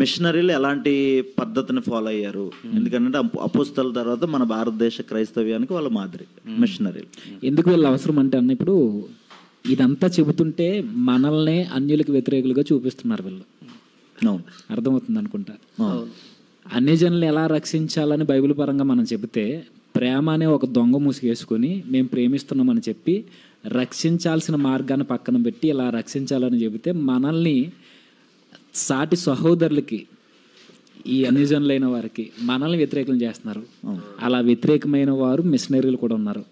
మిషనరీలు ఎలాంటి పద్ధతిని ఫాలో అయ్యారు? ఎందుకంటే అపోస్తల తర్వాత మన భారతదేశ క్రైస్తవ్యానికి వాళ్ళ మాదిరి మిషనరీలు. ఎందుకు వీళ్ళు అవసరం అంటే అన్న, ఇప్పుడు ఇదంతా చెబుతుంటే మనల్ని అన్యులకు వ్యతిరేకులుగా చూపిస్తున్నారు వీళ్ళు. అర్థమవుతుంది అనుకుంటా. అన్ని జనులు ఎలా రక్షించాలని బైబిల్ పరంగా మనం చెబితే, ప్రేమ అనే ఒక దొంగ ముసుగేసుకొని మేము ప్రేమిస్తున్నామని చెప్పి రక్షించాల్సిన మార్గాన్ని పక్కన పెట్టి ఇలా రక్షించాలని చెబితే మనల్ని సాటి సహోదరులకి, ఈ అన్యజనులైన వారికి మనల్ని వ్యతిరేకం చేస్తున్నారు. అలా వ్యతిరేకమైన వారు మిషనరీలు కూడా ఉన్నారు.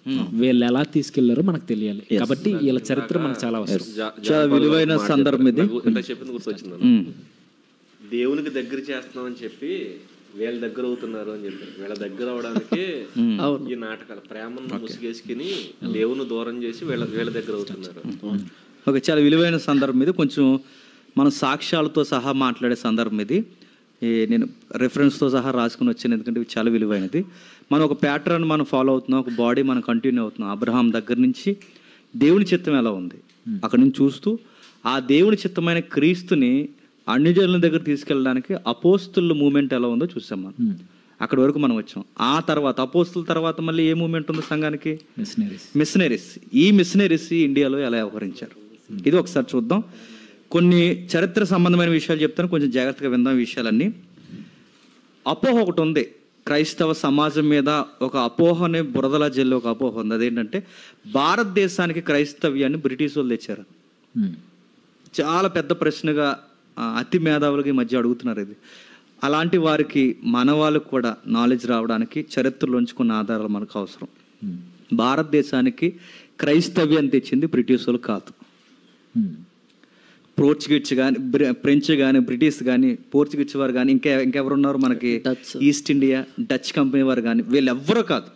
వీళ్ళు ఎలా తీసుకెళ్లారో మనకు తెలియాలి. కాబట్టి వీళ్ళ చరిత్ర మనకు చాలా అవసరం. చాలా విలువైన సందర్భం ఇది. చెప్పింది గుర్తొచ్చింది. దేవునికి దగ్గర చేస్తున్నామని చెప్పి వీళ్ళ దగ్గర అవుతున్నారు అని చెప్పి, వీళ్ళ దగ్గర అవడానికి ఈ నాటకాలు ప్రేమను ముసుగేసుకుని దేవుని దూరం చేసి వీళ్ళ దగ్గర అవుతున్నారు. ఓకే, చాలా విలువైన సందర్భం ఇది. కొంచెం మనం సాక్ష్యాలతో సహా మాట్లాడే సందర్భం ఇది. నేను రెఫరెన్స్తో సహా రాసుకుని వచ్చాను, ఎందుకంటే ఇది చాలా విలువైనది. మనం ఒక ప్యాటర్న్ మనం ఫాలో అవుతున్నాం, ఒక బాడీ మనం కంటిన్యూ అవుతున్నాం. అబ్రహాం దగ్గర నుంచి దేవుని చిత్తం ఎలా ఉంది అక్కడి నుంచి చూస్తూ ఆ దేవుని చిత్తమైన క్రీస్తుని అన్యజనుల దగ్గర తీసుకెళ్ళడానికి అపోస్తుల మూమెంట్ ఎలా ఉందో చూసాం మనం. అక్కడి వరకు మనం వచ్చాం. ఆ తర్వాత అపోస్తుల తర్వాత మళ్ళీ ఏ మూమెంట్ ఉందో సంఘానికి? మిషనరీస్. ఈ మిషనరీస్ ఇండియాలో ఎలా వ్యవహరించారు ఇది ఒకసారి చూద్దాం. కొన్ని చరిత్ర సంబంధమైన విషయాలు చెప్తాను, కొంచెం జాగ్రత్తగా విందాం ఈ విషయాలన్నీ. అపోహ ఒకటి ఉంది క్రైస్తవ సమాజం మీద, ఒక అపోహని బురదలా జల్లి ఒక అపోహ ఉంది. అదేంటంటే భారతదేశానికి క్రైస్తవ్యాన్ని బ్రిటిష్ వాళ్ళు తెచ్చారు. చాలా పెద్ద ప్రశ్నగా అతి మేధావులకి మధ్య అడుగుతున్నారు ఇది. అలాంటి వారికి మన వాళ్ళకు కూడా నాలెడ్జ్ రావడానికి చరిత్రలోంచి కొన్ని ఆధారాలు మనకు అవసరం. భారతదేశానికి క్రైస్తవ్యాన్ని తెచ్చింది బ్రిటిష్ వాళ్ళు కాదు. పోర్చుగీస్ కానీ, ఫ్రెంచ్ కానీ, బ్రిటిష్ కానీ, పోర్చుగీస్ వారు కానీ, ఇంకెవరు ఉన్నారు మనకి, ఈస్ట్ ఇండియా డచ్ కంపెనీ వారు కానీ, వీళ్ళెవ్వరూ కాదు.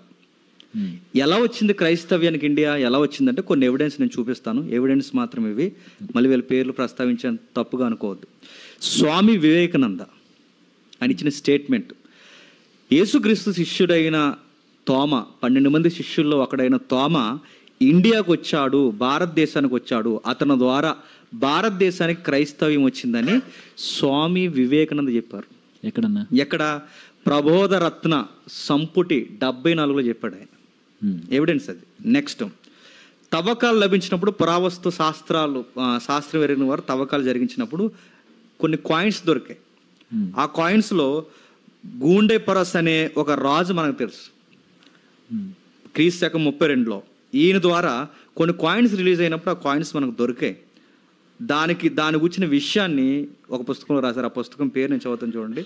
ఎలా వచ్చింది క్రైస్తవ్యానికి ఇండియా ఎలా వచ్చిందంటే కొన్ని ఎవిడెన్స్ నేను చూపిస్తాను. ఎవిడెన్స్ మాత్రం ఇవి, మళ్ళీ వీళ్ళ పేర్లు ప్రస్తావించాను తప్పుగా అనుకోవద్దు. స్వామి వివేకానంద అని ఇచ్చిన స్టేట్మెంట్, యేసుక్రీస్తు శిష్యుడైన తోమ, 12 మంది శిష్యుల్లో ఒకడైన తోమ ఇండియాకు వచ్చాడు, భారతదేశానికి వచ్చాడు, అతని ద్వారా భారతదేశానికి క్రైస్తవ్యం వచ్చిందని స్వామి వివేకానంద చెప్పారు. ఎక్కడ? ప్రబోధరత్న సంపుటి 74లో చెప్పాడు ఆయన. ఎవిడెన్స్ అది. నెక్స్ట్, తవ్వకాలు లభించినప్పుడు పురావస్తు శాస్త్రం ఎరిగిన వారు తవ్వకాలు జరిగించినప్పుడు కొన్ని కాయిన్స్ దొరికాయి. ఆ కాయిన్స్లో గూండే పరస్ అనే ఒక రాజు మనకు తెలుసు, క్రీస్తు శకం 32లో. ఈయన ద్వారా కొన్ని కాయిన్స్ రిలీజ్ అయినప్పుడు ఆ కాయిన్స్ మనకు దొరికాయి. దాని గురించిన విషయాన్ని ఒక పుస్తకంలో రాశారు. ఆ పుస్తకం పేరు నేను చదువుతాను చూడండి.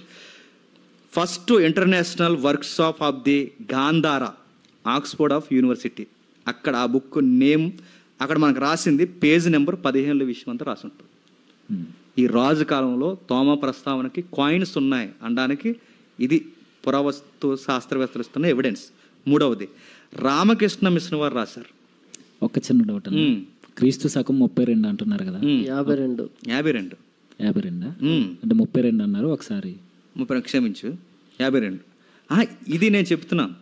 First international workshop of the Gandhara, Oxford of university. అక్కడ ఆ బుక్ నేమ్ అక్కడ మనకు రాసింది, పేజ్ నెంబర్ 15లో విషయం అంతా రాసి ఉంటుంది. ఈ రాజు కాలంలో తోమ ప్రస్తావనకి కాయిన్స్ ఉన్నాయి అనడానికి ఇది పురావస్తు శాస్త్రవేత్తలు ఇస్తున్న ఎవిడెన్స్. మూడవది, రామకృష్ణ మిషన్ వారు రాశారు. ఒక చిన్న డౌట్, క్రీస్తు శకం 32 అంటున్నారు కదా? 52 అంటే 32 అన్నారు ఒకసారి. 30 క్షమించు, 52. ఇది నేను చెప్తున్నాను,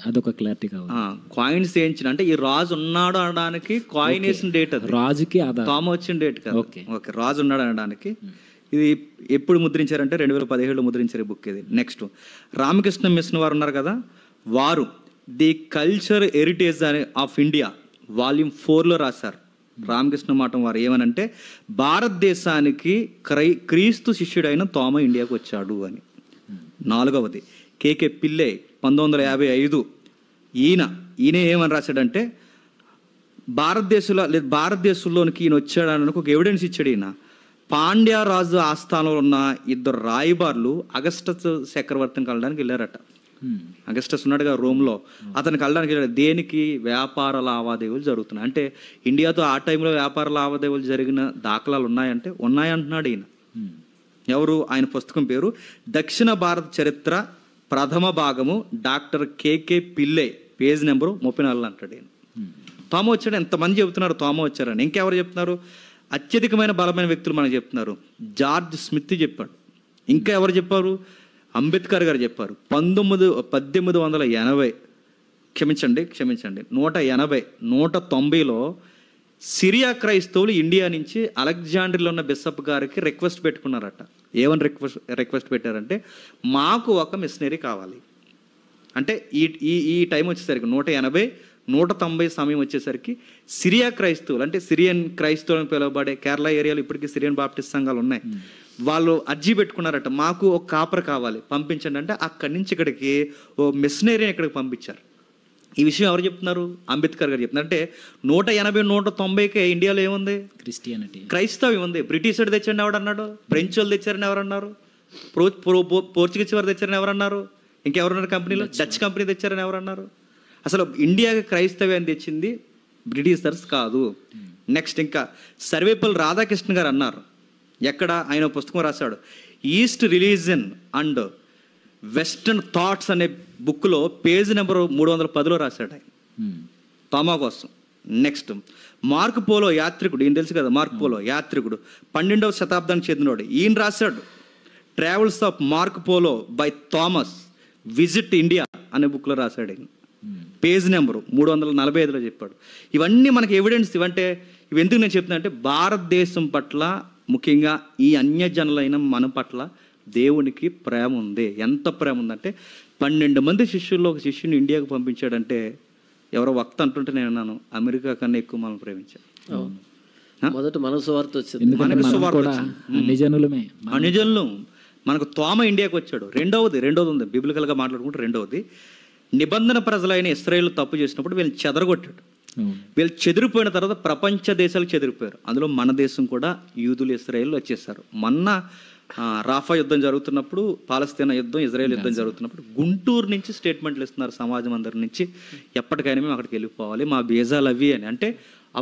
అదొక క్లారిటీ కావాలి. కాయిన్స్ వేయించిన అంటే ఈ రాజు ఉన్నాడు అనడానికి కాయిన్ వేసిన డేట్ అది, రాజుకి తోమ వచ్చిన డేట్ కాదు. ఓకే, రాజు ఉన్నాడు అనడానికి. ఇది ఎప్పుడు ముద్రించారంటే 2017లో ముద్రించారు ఈ బుక్ ఇది. నెక్స్ట్, రామకృష్ణ మిషన్ వారు ఉన్నారు కదా, వారు the culture heritage of India volume 4లో రాశారు. రామకృష్ణ మఠం వారు ఏమనంటే భారతదేశానికి క్రీస్తు శిష్యుడైన తోమ ఇండియాకు వచ్చాడు అని. నాలుగవది, కేకే పిల్లే 1955. ఈయన ఏమని రాశాడంటే భారతదేశంలోనికి ఈయన వచ్చాడని ఒక ఎవిడెన్స్ ఇచ్చాడు. ఈయన పాండ్య రాజు ఆస్థానంలో ఉన్న 2 రాయబారులు అగస్టస్ చక్రవర్తిని కలడానికి వెళ్ళారట. అగస్టస్ ఉన్నాడుగా రోమ్లో, అతనికి వెళ్ళడానికి వెళ్ళాడు. దేనికి? వ్యాపార లావాదేవీలు జరుగుతున్నాయి. అంటే ఇండియాతో ఆ టైంలో వ్యాపార లావాదేవీలు జరిగిన దాఖలాలు ఉన్నాయంటే ఉన్నాయంటున్నాడు ఈయన. ఎవరు? ఆయన పుస్తకం పేరు దక్షిణ భారత చరిత్ర ప్రథమ భాగము, డాక్టర్ కేకే పిల్లే, పేజ్ నెంబరు 34 అంటాడు ఈయన. తోమ వచ్చాడు. ఎంతమంది చెబుతున్నారు తోమ వచ్చారని? ఇంకెవరు చెప్తున్నారు? అత్యధికమైన బలమైన వ్యక్తులు మనకు చెప్తున్నారు. జార్జ్ స్మిత్ చెప్పాడు. ఇంకా ఎవరు చెప్పారు? అంబేద్కర్ గారు చెప్పారు. 1880 క్షమించండి 190లో సిరియా క్రైస్తవులు ఇండియా నుంచి అలెగ్జాండ్రియాలో ఉన్న బిషప్ గారికి రిక్వెస్ట్ పెట్టుకున్నారట. ఏమని రిక్వెస్ట్ పెట్టారంటే మాకు ఒక మిషనరీ కావాలి. అంటే ఈ ఈ ఈ టైం వచ్చేసరికి 180, 190 సమయం వచ్చేసరికి సిరియా క్రైస్తవులు అంటే సిరియన్ క్రైస్తవులు అని పిలువబడే కేరళ ఏరియాలో ఇప్పటికీ సిరియన్ బాప్టిస్ట్ సంఘాలు ఉన్నాయి. వాళ్ళు అర్జీ పెట్టుకున్నారట, మాకు ఒక కాపర్ కావాలి పంపించండి అంటే అక్కడి నుంచి ఇక్కడికి ఓ మిషనరీని ఇక్కడికి పంపించారు. ఈ విషయం ఎవరు చెప్తున్నారు? అంబేద్కర్ గారు చెప్తున్నారు. అంటే 180, 190కే ఇండియాలో ఏముంది? క్రిస్టియానిటీ, క్రైస్తవం ఉంది. బ్రిటిష్ వాడు తెచ్చండి ఎవరన్నారు? ఫ్రెంచ్ వాళ్ళు తెచ్చారని ఎవరన్నారు? పోర్చుగీస్ వారు తెచ్చారని ఎవరన్నారు? ఇంకెవరున్నారు కంపెనీలో? డచ్ కంపెనీ తెచ్చారని ఎవరన్నారు? అసలు ఇండియాకి క్రైస్తవ్యాన్ని తెచ్చింది బ్రిటిషర్స్ కాదు. నెక్స్ట్ ఇంకా సర్వేపల్లి రాధాకృష్ణ గారు అన్నారు, ఎక్కడ ఆయన పుస్తకం రాశాడు, east religion and western thoughts అనే బుక్లో పేజ్ నెంబర్ 310లో రాశాడు ఆయన తోమా కోసం. నెక్స్ట్ మార్క్ పోలో యాత్రికుడు, ఈయన తెలుసు కదా, మార్క్ పోలో యాత్రికుడు 12వ శతాబ్దానికి చెందినవాడు. ఈయన రాశాడు travels of mark Polo buy Thomas visit India అనే బుక్లో రాశాడు ఆయన. పేజ్ నెంబరు 345లో చెప్పాడు. ఇవన్నీ మనకి ఎవిడెన్స్. ఇవంటే ఇవి ఎందుకు నేను చెప్తున్నా అంటే భారతదేశం పట్ల, ముఖ్యంగా ఈ అన్యజనులైన మన పట్ల దేవునికి ప్రేమ ఉంది. ఎంత ప్రేమ ఉందంటే 12 మంది శిష్యుల్లో ఒక శిష్యుని ఇండియాకు పంపించాడంటే ఎవరో వక్త అంటుంటే నేను అన్నాను, అమెరికా కన్నా ఎక్కువ మనం ప్రేమించాడు. మొదట మనసు వార్త వచ్చింది, అన్యజనులు. మనకు తోమ ఇండియాకి వచ్చాడు. రెండవది ఉంది, బిబ్లికల్గా మాట్లాడుకుంటే రెండవది, నిబంధన ప్రజలైన ఇశ్రాయేలు తప్పు చేసినప్పుడు వీళ్ళని చెదరగొట్టాడు. వీళ్ళు చెదిరిపోయిన తర్వాత ప్రపంచ దేశాలకు చెదిరిపోయారు. అందులో మన దేశం కూడా యూదులు ఇశ్రాయేల్ వచ్చేసారు. మొన్న రాఫా యుద్ధం జరుగుతున్నప్పుడు, పాలస్తీనా యుద్ధం, ఇజ్రాయెల్ యుద్ధం జరుగుతున్నప్పుడు గుంటూరు నుంచి స్టేట్మెంట్లు ఇస్తున్నారు సమాజం అందరి నుంచి, ఎప్పటికైనా మేము అక్కడికి వెళ్ళిపోవాలి, మా బీజాలు అవి అని. అంటే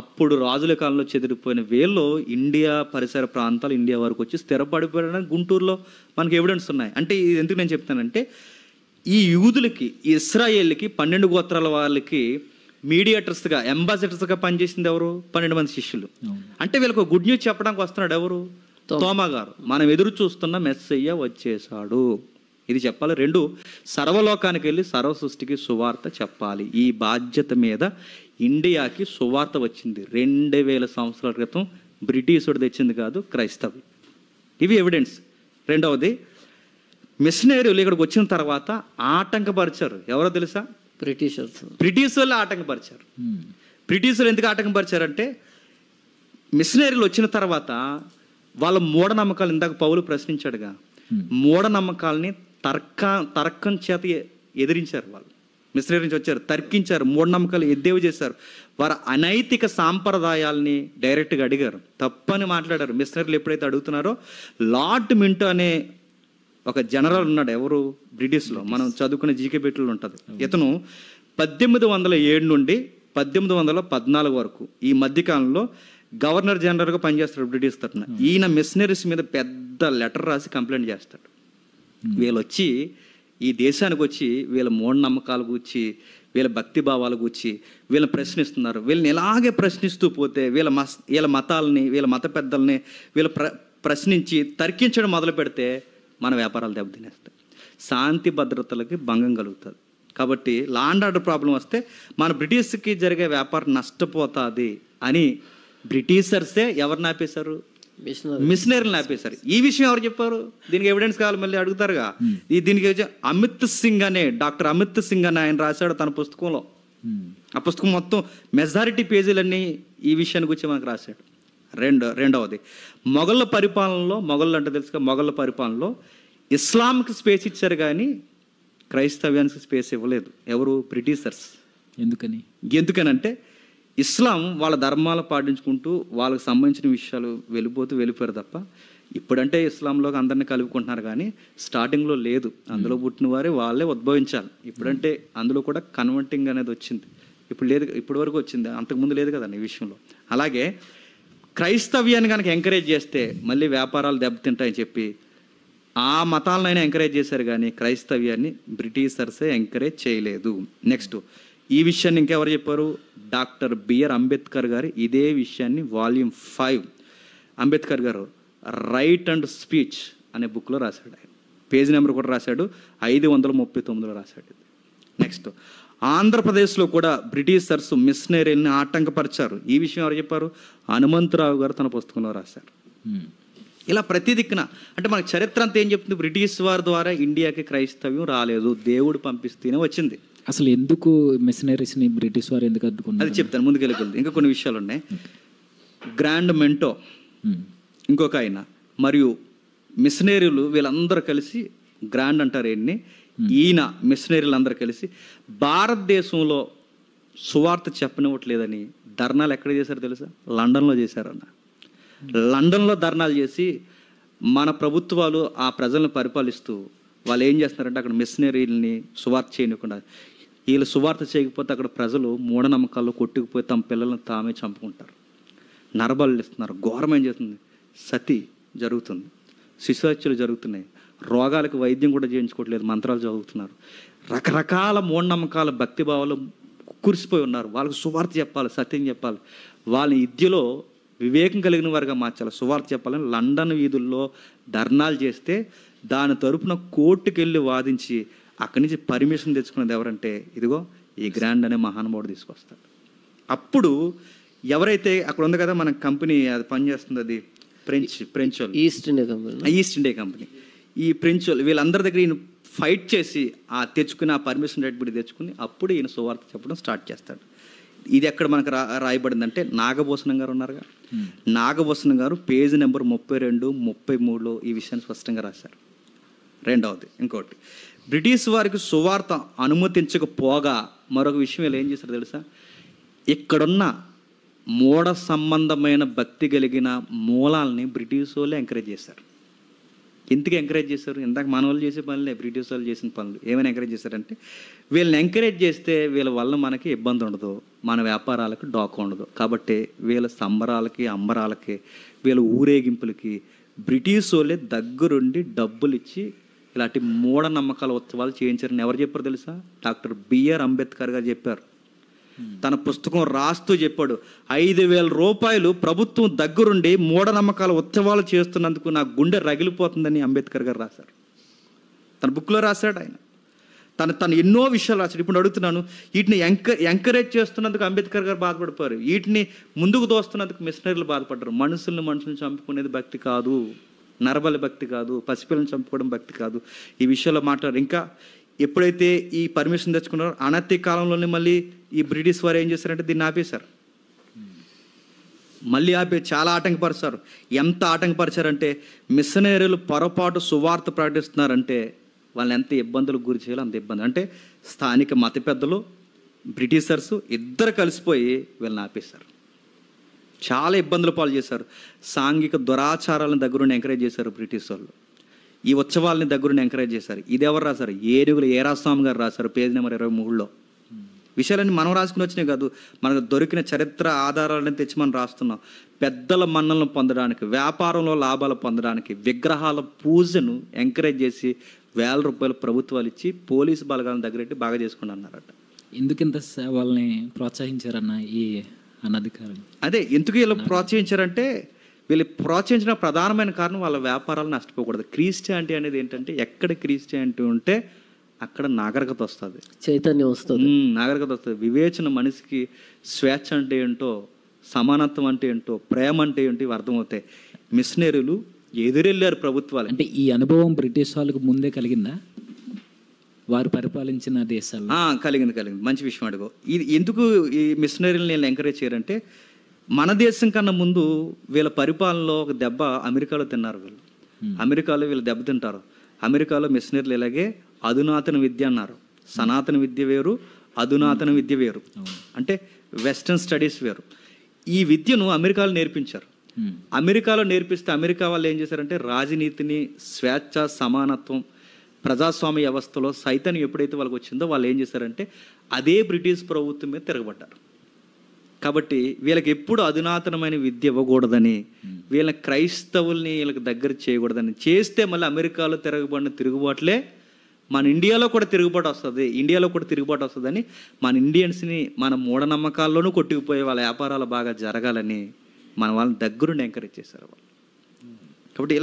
అప్పుడు రాజుల కాలంలో చెదిరిపోయిన వీళ్ళు ఇండియా పరిసర ప్రాంతాలు ఇండియా వరకు వచ్చి స్థిరపడిపోయారని గుంటూరులో మనకి ఎవిడెన్స్ ఉన్నాయి. అంటే ఇది ఎందుకు నేను చెప్తానంటే ఈ యూదులకి, ఈ ఇశ్రాయేల్కి 12 గోత్రాల వాళ్ళకి మీడియేటర్స్గా, అంబాసిడర్స్గా పనిచేసింది ఎవరు? 12 మంది శిష్యులు. అంటే వీళ్ళకు గుడ్ న్యూస్ చెప్పడానికి వస్తున్నాడు ఎవరు? తోమా గారు. మనం ఎదురు చూస్తున్న మెస్సయ్య వచ్చేసాడు, ఇది చెప్పాలి. 2, సర్వలోకానికి వెళ్ళి సర్వ సృష్టికి సువార్త చెప్పాలి. ఈ బాధ్యత మీద ఇండియాకి సువార్త వచ్చింది 2000 సంవత్సరాల క్రితం. బ్రిటిషుడు తెచ్చింది కాదు, క్రైస్తవి. ఇవి ఎవిడెన్స్. రెండవది, మిషనరీలు ఇక్కడికి వచ్చిన తర్వాత ఆటంకపరిచారు. ఎవరో తెలుసా? బ్రిటిష్ వాళ్ళు ఆటంకపరిచారు. బ్రిటిష్ వాళ్ళు ఎందుకు ఆటంకపరిచారంటే మిషనరీలు వచ్చిన తర్వాత వాళ్ళ మూఢనమ్మకాలు, ఇందాక పౌలు ప్రశ్నించాడుగా, మూఢనమ్మకాలని తర్కం చేత ఎదిరించారు. వాళ్ళు మిషనరీ నుంచి వచ్చారు, తర్కించారు, మూఢనమ్మకాలు ఎద్దేవి చేశారు. వారు అనైతిక సాంప్రదాయాల్ని డైరెక్ట్గా అడిగారు, తప్పని మాట్లాడారు. మిషనరీలు ఎప్పుడైతే అడుగుతున్నారో, లార్డ్ మింటో అనే ఒక జనరల్ ఉన్నాడు, ఎవరు? బ్రిటిష్లో, మనం చదువుకునే జీకే బెట్లో ఉంటుంది. ఇతను 1807 నుండి 1814 వరకు ఈ మధ్యకాలంలో గవర్నర్ జనరల్గా పనిచేస్తాడు బ్రిటిష్ తరఫున. ఈయన మిషనరీస్ మీద పెద్ద లెటర్ రాసి కంప్లైంట్ చేస్తాడు. వీళ్ళు వచ్చి ఈ దేశానికి వచ్చి వీళ్ళ మూఢనమ్మకాల గురించి, వీళ్ళ భక్తి భావాల గురించి వీళ్ళని ప్రశ్నిస్తున్నారు. వీళ్ళని ఇలాగే ప్రశ్నిస్తూ పోతే వీళ్ళ మతాలని, వీళ్ళ మత పెద్దల్ని వీళ్ళ ప్రశ్నించి తర్కించడం మొదలు పెడితే మన వ్యాపారాలు దెబ్బతినేస్తాయి, శాంతి భద్రతలకి భంగం కలుగుతుంది. కాబట్టి లా అండ్ ఆర్డర్ ప్రాబ్లం వస్తే మన బ్రిటిష్కి జరిగే వ్యాపారం నష్టపోతుంది అని బ్రిటిషర్సే ఎవరిని ఆపేశారు? మిషనరీలను ఆపేశారు. ఈ విషయం ఎవరు చెప్పారు? దీనికి ఎవిడెన్స్ కావాలి, మళ్ళీ అడుగుతారుగా. దీనికి అమిత్ సింగ్ అనే, డాక్టర్ అమిత్ సింగ్ అని ఆయన రాశాడు తన పుస్తకంలో. ఆ పుస్తకం మొత్తం మెజారిటీ పేజీలన్నీ ఈ విషయాన్ని గురించి మనకు రాశాడు. రెండవది, మొఘళ్ళ పరిపాలనలో, మొఘళ్ళు అంటే తెలుసుగా, మొఘళ్ళ పరిపాలనలో ఇస్లాంకి స్పేస్ ఇచ్చారు కానీ క్రైస్తవ్యానికి స్పేస్ ఇవ్వలేదు. ఎవరు? బ్రిటిషర్స్. ఎందుకనంటే ఇస్లాం వాళ్ళ ధర్మాలు పాటించుకుంటూ వాళ్ళకి సంబంధించిన విషయాలు వెళ్ళిపోయారు తప్ప, ఇప్పుడంటే ఇస్లాంలోకి అందరినీ కలుపుకుంటున్నారు కానీ స్టార్టింగ్లో లేదు. అందులో పుట్టిన వారే వాళ్ళే ఉద్భవించాలి. ఇప్పుడంటే అందులో కూడా కన్వర్టింగ్ అనేది వచ్చింది, ఇప్పుడు లేదు, ఇప్పటి వరకు వచ్చింది, అంతకుముందు లేదు కదండి ఈ విషయంలో. అలాగే క్రైస్తవ్యాన్ని కనుక ఎంకరేజ్ చేస్తే మళ్ళీ వ్యాపారాలు దెబ్బతింటాయని చెప్పి ఆ మతాలనైనా ఎంకరేజ్ చేశారు కానీ క్రైస్తవ్యాన్ని బ్రిటిషర్సే ఎంకరేజ్ చేయలేదు. నెక్స్ట్, ఈ విషయాన్ని ఇంకెవరు చెప్పారు? డాక్టర్ బిఆర్ అంబేద్కర్ గారు ఇదే విషయాన్ని వాల్యూమ్ 5 అంబేద్కర్ గారు రైట్ అండ్ స్పీచ్ అనే బుక్లో రాశాడు. ఆయన పేజ్ నెంబర్ కూడా రాశాడు, 539లో రాశాడు. నెక్స్ట్, ఆంధ్రప్రదేశ్లో కూడా బ్రిటిషర్స్ మిషనరీని ఆటంకపరిచారు. ఈ విషయం ఎవరు చెప్పారు? హనుమంతరావు గారు తన పుస్తకంలో రాశారు. ఇలా ప్రతి దిక్కున అంటే మనకి చరిత్ర అంతా ఏం చెప్తుంది, బ్రిటిష్ వారి ద్వారా ఇండియాకి క్రైస్తవ్యం రాలేదు, దేవుడు పంపిస్తేనే వచ్చింది. అసలు ఎందుకు మిషనరీస్ని బ్రిటిష్ వారు ఎందుకు అడ్డుకున్నారు? అది చెప్తాను ముందుకెళ్ళి. ఇంకా కొన్ని విషయాలు ఉన్నాయి. గ్రాండ్ మెంటో ఇంకొక ఆయన మరియు మిషనరీలు వీళ్ళందరూ కలిసి, గ్రాండ్ అంటారు ఈయన మిషనరీలు అందరూ కలిసి భారతదేశంలో సువార్త చెప్పనివ్వట్లేదని ధర్నాలు ఎక్కడ చేశారో తెలుసా? లండన్లో చేశారన్న. లండన్లో ధర్నాలు చేసి మన ప్రభుత్వాలు ఆ ప్రజలను పరిపాలిస్తూ వాళ్ళు ఏం చేస్తున్నారంటే అక్కడ మిషనరీలని సువార్త చేయకుండా, వీళ్ళు సువార్త చేయకపోతే అక్కడ ప్రజలు మూఢనమ్మకాల్లో కొట్టుకుపోయి తమ పిల్లలను తామే చంపుకుంటారు, నరబలు ఇస్తున్నారు, ఘోరమేం చేస్తుంది, సతి జరుగుతుంది, శిశుహత్యలు జరుగుతున్నాయి, రోగాలకు వైద్యం కూడా చేయించుకోవట్లేదు, మంత్రాలు చదువుతున్నారు, రకరకాల మూఢనమ్మకాల భక్తిభావాలు కురిసిపోయి ఉన్నారు. వాళ్ళకు సువార్త చెప్పాలి, సత్యం చెప్పాలి, వాళ్ళ విద్యలో వివేకం కలిగిన వారుగా మార్చాలి, సువార్త చెప్పాలని లండన్ వీధుల్లో ధర్నాలు చేస్తే దాని తరపున కోర్టుకు వెళ్ళి వాదించి అక్కడి నుంచి పర్మిషన్ తెచ్చుకున్నది ఎవరంటే ఇదిగో ఈ గ్రాండ్ అనే మహానుభావుడు తీసుకొస్తాడు. అప్పుడు ఎవరైతే అక్కడ ఉంది కదా మన కంపెనీ అది పనిచేస్తుంది, అది ఫ్రెంచ్ వాళ్ళు, ఈస్ట్ ఇండియా కంపెనీ, ఈ ఫ్రెంచ్ వాళ్ళు వీళ్ళందరి దగ్గర ఈయన ఫైట్ చేసి తెచ్చుకుని ఆ పర్మిషన్ రైట్ బిడి తెచ్చుకుని అప్పుడు ఈయన సువార్త చెప్పడం స్టార్ట్ చేస్తాడు. ఇది ఎక్కడ మనకు రాయబడిందంటే నాగభూషణం గారు ఉన్నారుగా, నాగభూషణం గారు పేజీ నెంబర్ 32, 33లో ఈ విషయాన్ని స్పష్టంగా రాశారు. రెండవది ఇంకోటి, బ్రిటిష్ వారికి సువార్త అనుమతించకపోగా మరొక విషయం వీళ్ళు ఏం చేశారు తెలుసా? ఇక్కడున్న మూఢ సంబంధమైన భక్తి కలిగిన మూలాలని బ్రిటిష్ వాళ్ళే ఎంకరేజ్ చేశారు. ఎందుకు ఎంకరేజ్ చేశారు? ఇందాక మన వాళ్ళు చేసే పనులే బ్రిటిష్ వాళ్ళు చేసిన పనులు. ఏమైనా ఎంకరేజ్ చేశారంటే వీళ్ళని ఎంకరేజ్ చేస్తే వీళ్ళ వల్ల మనకి ఇబ్బంది ఉండదు, మన వ్యాపారాలకు డోకా ఉండదు. కాబట్టి వీళ్ళ సంబరాలకి అంబరాలకి వీళ్ళ ఊరేగింపులకి బ్రిటిష్ వాళ్ళే దగ్గరుండి డబ్బులు ఇచ్చి ఇలాంటి మూఢనమ్మకాల ఉత్సవాలు చేయించారని ఎవరు చెప్పారు తెలుసా? డాక్టర్ బిఆర్ అంబేద్కర్ గారు చెప్పారు. తన పుస్తకం రాస్తూ చెప్పాడు, 5,000 రూపాయలు ప్రభుత్వం దగ్గరుండి మూఢనమ్మకాల ఉత్సవాలు చేస్తున్నందుకు నా గుండె రగిలిపోతుందని అంబేద్కర్ గారు రాశారు. తన బుక్లో రాశాడు ఆయన. తను ఎన్నో విషయాలు రాశాడు. ఇప్పుడు అడుగుతున్నాను, వీటిని ఎంకరేజ్ చేస్తున్నందుకు అంబేద్కర్ గారు బాధపడిపోయారు, వీటిని ముందుకు దోస్తున్నందుకు మిషనరీలు బాధపడ్డారు. మనుషుల్ని చంపుకునేది భక్తి కాదు, నరబలి భక్తి కాదు, పసిపిల్లని చంపుకోవడం భక్తి కాదు. ఈ విషయంలో మాట్లాడారు. ఇంకా ఎప్పుడైతే ఈ పర్మిషన్ తెచ్చుకున్నారో అనతి కాలంలోనే మళ్ళీ ఈ బ్రిటిష్ వారు ఏం చేశారంటే దీన్ని ఆపేశారు. మళ్ళీ చాలా ఆటంకపరిచారు. ఎంత ఆటంకపరిచారంటే మిషనరీలు పొరపాటు సువార్త ప్రకటిస్తున్నారంటే వాళ్ళని ఎంత ఇబ్బందులకు గురి చేయాలో అంత ఇబ్బంది. అంటే స్థానిక మత పెద్దలు బ్రిటిషర్స్ ఇద్దరు కలిసిపోయి వీళ్ళని ఆపేశారు. చాలా ఇబ్బందులు పాలు చేశారు. సాంఘిక దురాచారాలను దగ్గరుండి ఎంకరేజ్ చేశారు బ్రిటిష్ వాళ్ళు. ఈ ఉత్సవాలని దగ్గరుండి ఎంకరేజ్ చేశారు. ఇది ఎవరు రాశారు? ఏనుగుల ఏరాస్వామి గారు రాశారు పేజీ నెంబర్ 23లో. విషయాలన్నీ మనం రాసుకుని వచ్చినాయి కాదు, మనకు దొరికిన చరిత్ర ఆధారాలను తెచ్చి మనం రాస్తున్నాం. పెద్దల మన్నలను పొందడానికి, వ్యాపారంలో లాభాలు పొందడానికి విగ్రహాల పూజను ఎంకరేజ్ చేసి 1,000 రూపాయలు ప్రభుత్వాలు ఇచ్చి పోలీసు బలగాలను దగ్గరెట్టి బాగా చేసుకుని అన్నారట. ఎందుకింత వాళ్ళని ప్రోత్సహించారన్న ఈ అనధికారులు? అదే ఎందుకు వీళ్ళు ప్రోత్సహించారంటే వీళ్ళు ప్రోత్సహించిన ప్రధానమైన కారణం వాళ్ళ వ్యాపారాలు నష్టపోకూడదు. క్రిస్టియానిటీ అనేది ఏంటంటే ఎక్కడ క్రిస్టియానిటీ ఉంటే అక్కడ నాగరికత వస్తుంది, చైతన్యం వస్తుంది, నాగరికత వస్తుంది. వివేచన, మనిషికి స్వేచ్ఛ అంటే ఏంటో, సమానత్వం అంటే ఏంటో, ప్రేమ అంటే ఏంటో ఇవి అర్థమవుతాయి. మిషనరీలు ఎదురెళ్ళారు ప్రభుత్వాలు. అంటే ఈ అనుభవం బ్రిటిష్ వాళ్ళకు ముందే కలిగిందా వారు పరిపాలించిన దేశాలు? కలిగింది. మంచి విషయం అడుగు. ఇది ఎందుకు ఈ మిషనరీలు నేను ఎంకరేజ్ చేయరంటే మన దేశం కన్నా ముందు వీళ్ళ పరిపాలనలో ఒక దెబ్బ అమెరికాలో తిన్నారు వీళ్ళు. అమెరికాలో వీళ్ళు దెబ్బ తింటారు. అమెరికాలో మిషనరీలు ఇలాగే అధునాతన విద్య అన్నారు. సనాతన విద్య వేరు, అధునాతన విద్య వేరు. అంటే వెస్టర్న్ స్టడీస్ వేరు. ఈ విద్యను అమెరికాలో నేర్పించారు. అమెరికాలో నేర్పిస్తే అమెరికా వాళ్ళు ఏం చేశారంటే రాజనీతిని, స్వేచ్ఛ, సమానత్వం, ప్రజాస్వామ్య వ్యవస్థలో సైతం ఎప్పుడైతే వాళ్ళకి వచ్చిందో వాళ్ళు ఏం చేశారంటే అదే బ్రిటిష్ ప్రభుత్వం మీద తిరగబడ్డారు. కాబట్టి వీళ్ళకి ఎప్పుడు అధునాతనమైన విద్య ఇవ్వకూడదని, వీళ్ళ క్రైస్తవుల్ని వీళ్ళకి దగ్గర చేయకూడదని చేస్తే మళ్ళీ అమెరికాలో తిరగబడిన తిరుగుబాట్లే మన ఇండియాలో కూడా తిరుగుబాటు వస్తుందని మన ఇండియన్స్ని మన మూఢనమ్మకాల్లోనూ కొట్టుకుపోయే వాళ్ళ వ్యాపారాలు బాగా జరగాలని మన వాళ్ళని దగ్గరుండి ఎంకరేజ్ చేశారు వాళ్ళు. కాబట్టి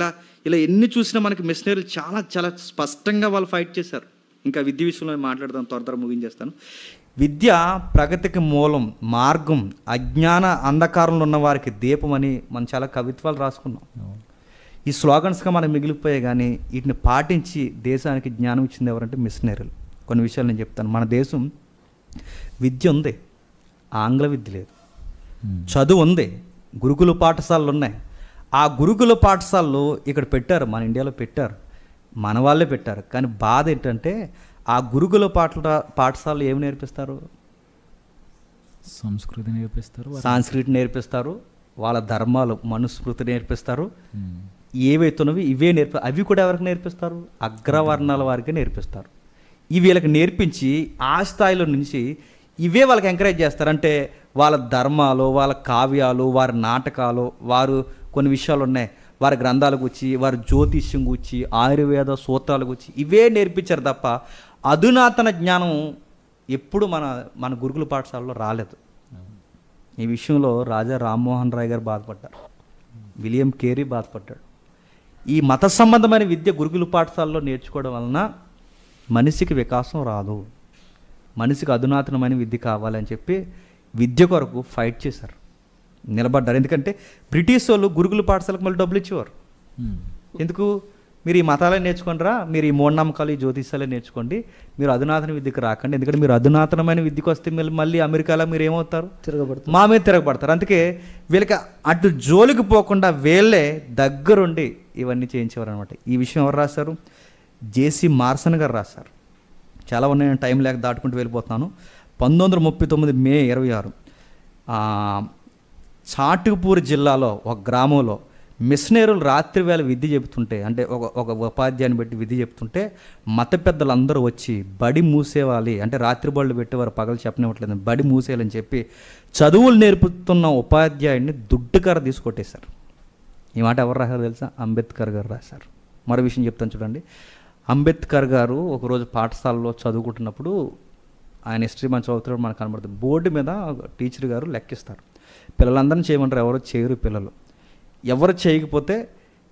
ఇలా ఎన్ని చూసినా మనకి మిషనరీలు చాలా చాలా స్పష్టంగా వాళ్ళు ఫైట్ చేశారు. ఇంకా విద్య విషయంలో మాట్లాడదాం, త్వర ముగించేస్తాను. విద్య ప్రగతికి మూలం, మార్గం, అజ్ఞాన అంధకారంలో ఉన్న వారికి దీపం అని మనం చాలా కవిత్వాలు రాసుకున్నాం. ఈ స్లోగన్స్గా మనకు మిగిలిపోయాయి, కానీ వీటిని పాటించి దేశానికి జ్ఞానం ఇచ్చింది ఎవరంటే మిషనరీలు. కొన్ని విషయాలు నేను చెప్తాను. మన దేశం విద్య ఉంది, ఆంగ్ల విద్య లేదు. చదువు ఉంది, గురుకుల పాఠశాలలు ఉన్నాయి. ఆ గురుకుల పాఠశాలలు ఇక్కడ పెట్టారు, మన ఇండియాలో పెట్టారు, మన వాళ్ళే పెట్టారు. కానీ బాధ ఏంటంటే ఆ గురుకుల పాఠశాలలు ఏమి నేర్పిస్తారు? సంస్కృతి నేర్పిస్తారు, సంస్కృతి నేర్పిస్తారు, వాళ్ళ ధర్మాలు మనుస్మృతి నేర్పిస్తారు. ఏవైతున్నవి ఇవే అవి కూడా ఎవరికి నేర్పిస్తారు? అగ్రవర్ణాల వారికి నేర్పిస్తారు. ఇవి వీళ్ళకి నేర్పించి ఆ స్థాయిలో నుంచి ఇవే వాళ్ళకి ఎంకరేజ్ చేస్తారు. అంటే వాళ్ళ ధర్మాలు, వాళ్ళ కావ్యాలు, వారి నాటకాలు, వారు కొన్ని విషయాలు ఉన్నాయి, వారి గ్రంథాల గురించి, వారి జ్యోతిష్యం గురించి, ఆయుర్వేద సూత్రాల గురించి ఇవే నేర్పించారు తప్ప అధునాతన జ్ఞానం ఎప్పుడు మన గురుకుల పాఠశాలలో రాలేదు. ఈ విషయంలో రాజా రామ్మోహన్ రాయ్ గారు బాధపడ్డారు, విలియం కేరీ బాధపడ్డాడు. ఈ మత సంబంధమైన విద్య గురుకుల పాఠశాలలో నేర్చుకోవడం వలన మనిషికి వికాసం రాదు, మనిషికి అధునాతనమైన విద్య కావాలని చెప్పి విద్య కొరకు ఫైట్ చేశారు, నిలబడ్డారు. ఎందుకంటే బ్రిటిష్ వాళ్ళు గురుకుల పాఠశాలకు మళ్ళీ డబ్బులు ఇచ్చేవారు. ఎందుకు? మీరు ఈ మతాలే నేర్చుకోండిరా, మీరు ఈ మూఢనమ్మకాలు, ఈ జ్యోతిష్యాలే నేర్చుకోండి, మీరు అధునాతన విద్యకు రాకండి. ఎందుకంటే మీరు అధునాతనమైన విద్యకు వస్తే మళ్ళీ అమెరికాలో మీరు ఏమవుతారు? తిరగబడతారు, మా మీద తిరగబడతారు. అందుకే వీళ్ళకి అటు జోలికి పోకుండా వీళ్ళే దగ్గరుండి ఇవన్నీ చేయించేవారు అనమాట. ఈ విషయం ఎవరు రాశారు? జేసీ మార్సన్ గారు రాశారు. చాలా ఉన్నాయి, నేను టైం లేక దాటుకుంటూ వెళ్ళిపోతున్నాను. 1939 మే 26 చాటుపూర్ జిల్లాలో ఒక గ్రామంలో మిషనరీలు రాత్రి వేళ విద్య చెబుతుంటే, అంటే ఒక ఉపాధ్యాయుని బట్టి విద్య చెప్తుంటే మత పెద్దలందరూ వచ్చి బడి మూసేవాలి, అంటే రాత్రి బళ్ళు పెట్టేవారు, పగలు చెప్పనివ్వట్లేదు, బడి మూసేయాలని చెప్పి చదువులు నేర్పుతున్న ఉపాధ్యాయుడిని దుడ్డుకర తీసుకొట్టేశారు. ఈ మాట ఎవరు రాశారు తెలుసా? అంబేద్కర్ గారు రాశారు. మరో విషయం చెప్తాను చూడండి. అంబేద్కర్ గారు ఒకరోజు పాఠశాలలో చదువుకుంటున్నప్పుడు, ఆయన హిస్టరీ మనం చదువుతున్నప్పుడు మనకు కనబడుతుంది, బోర్డు మీద టీచర్ గారు లెక్కిస్తారు, పిల్లలందరినీ చేయమంటారు, ఎవరో చేయరు పిల్లలు. ఎవరు చేయకపోతే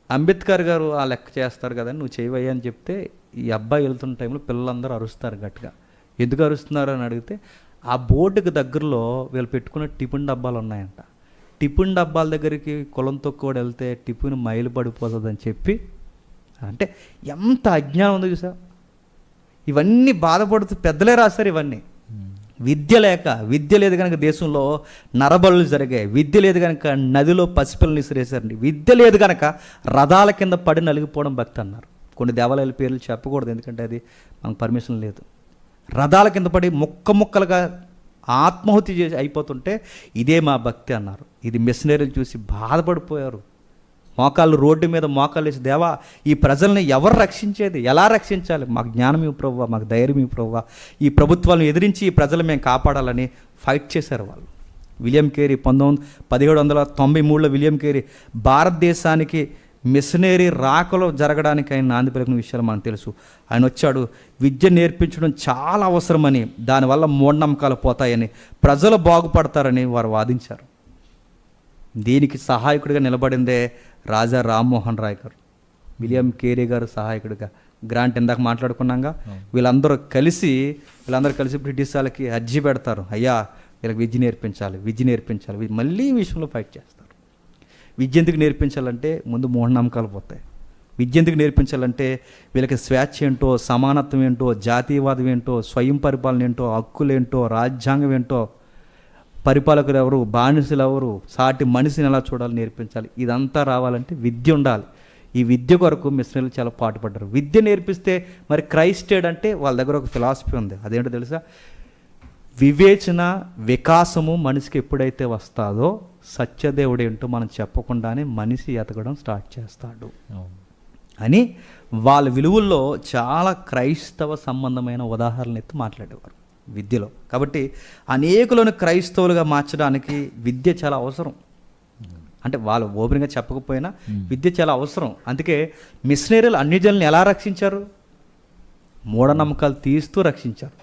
అంబేద్కర్ గారు ఆ లెక్క చేస్తారు కదా, నువ్వు చేయవయ్యా అని చెప్తే ఈ అబ్బాయి వెళ్తున్న టైంలో పిల్లలందరూ అరుస్తారు గట్టిగా. ఎందుకు అరుస్తున్నారు అని అడిగితే ఆ బోర్డుకి దగ్గరలో వీళ్ళు పెట్టుకున్న టిఫిన్ డబ్బాలు ఉన్నాయంట. టిఫిన్ డబ్బాల దగ్గరికి కులంతో కూడా వెళ్తే టిఫిన్ మైలు పడిపోతుందని చెప్పి, అంటే ఎంత అజ్ఞానం ఉందో చూసా. ఇవన్నీ బాధపడుతూ పెద్దలే రాశారు ఇవన్నీ. విద్య లేక, విద్య లేదు కనుక దేశంలో నరబలులు జరిగాయి, విద్య లేదు కనుక నదిలో పసిపిల్లని విసిరేశారండి, విద్య లేదు కనుక రథాల కింద పడి నలిగిపోవడం భక్తి అన్నారు. కొన్ని దేవాలయాల పేర్లు చెప్పకూడదు, ఎందుకంటే అది మనకు పర్మిషన్ లేదు. రథాల కింద పడి ముక్కలుగా ఆత్మాహుతి చేసి అయిపోతుంటే ఇదే మా భక్తి అన్నారు. ఇది మిషనరీలు చూసి బాధపడిపోయారు. మోకాళ్ళు రోడ్డు మీద మోకాళ్ళు వేసి, దేవా ఈ ప్రజల్ని ఎవరు రక్షించేది, ఎలా రక్షించాలి, మాకు జ్ఞానం ఇవ్వు ప్రభువా, మాకు ధైర్యం ఇవ్వు ప్రభువా, ఈ ప్రభుత్వాలను ఎదిరించి ఈ ప్రజలు మేము కాపాడాలని ఫైట్ చేశారు వాళ్ళు. విలియం కేరీ 1793లో విలియం కేరీ భారతదేశానికి మిషనరీ రాకలో జరగడానికి ఆయన నాంది పలికిన విషయాలు మనకు తెలుసు. ఆయన వచ్చాడు, విద్య నేర్పించడం చాలా అవసరమని, దానివల్ల మూఢనమ్మకాలు పోతాయని, ప్రజలు బాగుపడతారని వారు వాదించారు. దీనికి సహాయకుడిగా నిలబడిందే రాజా రామ్మోహన్ రాయ్ గారు, విలియం కేరీ గారు సహాయకుడిగా. గ్రాంట్ ఇందాక మాట్లాడుకున్నాగా, వీళ్ళందరూ కలిసి బ్రిటిష్ వాళ్ళకి అర్జీ పెడతారు, అయ్యా వీళ్ళకి విద్య నేర్పించాలి. మళ్ళీ ఈ విషయంలో ఫైట్ చేస్తారు. విద్య ఎందుకు నేర్పించాలంటే ముందు మూఢనమ్మకాలు పోతాయి. విద్య ఎందుకు నేర్పించాలంటే వీళ్ళకి స్వేచ్ఛ ఏంటో, సమానత్వం ఏంటో, జాతీయవాదం ఏంటో, స్వయం పరిపాలన ఏంటో, హక్కులేంటో, రాజ్యాంగం ఏంటో, పరిపాలకులు ఎవరు, బానిసలు ఎవరు, సాటి మనిషిని ఎలా చూడాలి నేర్పించాలి. ఇదంతా రావాలంటే విద్య ఉండాలి. ఈ విద్య కొరకు మిషనరీలు చాలా పాటుపడ్డారు. విద్య నేర్పిస్తే మరి క్రైస్టెడ్ అంటే వాళ్ళ దగ్గర ఒక ఫిలాసఫీ ఉంది. అదేంటో తెలుసా? వివేచన, వికాసము మనిషికి ఎప్పుడైతే వస్తాదో సత్యదేవుడు ఏంటో మనం చెప్పకుండానే మనిషి ఎతకడం స్టార్ట్ చేస్తాడు అని వాళ్ళ విలువల్లో చాలా క్రైస్తవ సంబంధమైన ఉదాహరణలు ఎత్తి మాట్లాడేవారు విద్యలో. కాబట్టి అనేకులను క్రైస్తవులుగా మార్చడానికి విద్య చాలా అవసరం. అంటే వాళ్ళు ఓపెన్గా చెప్పకపోయినా విద్య చాలా అవసరం. అందుకే మిషనరీలు అన్ని జనులను ఎలా రక్షించారు? మూఢనమ్మకాలు తీస్తూ రక్షించారు.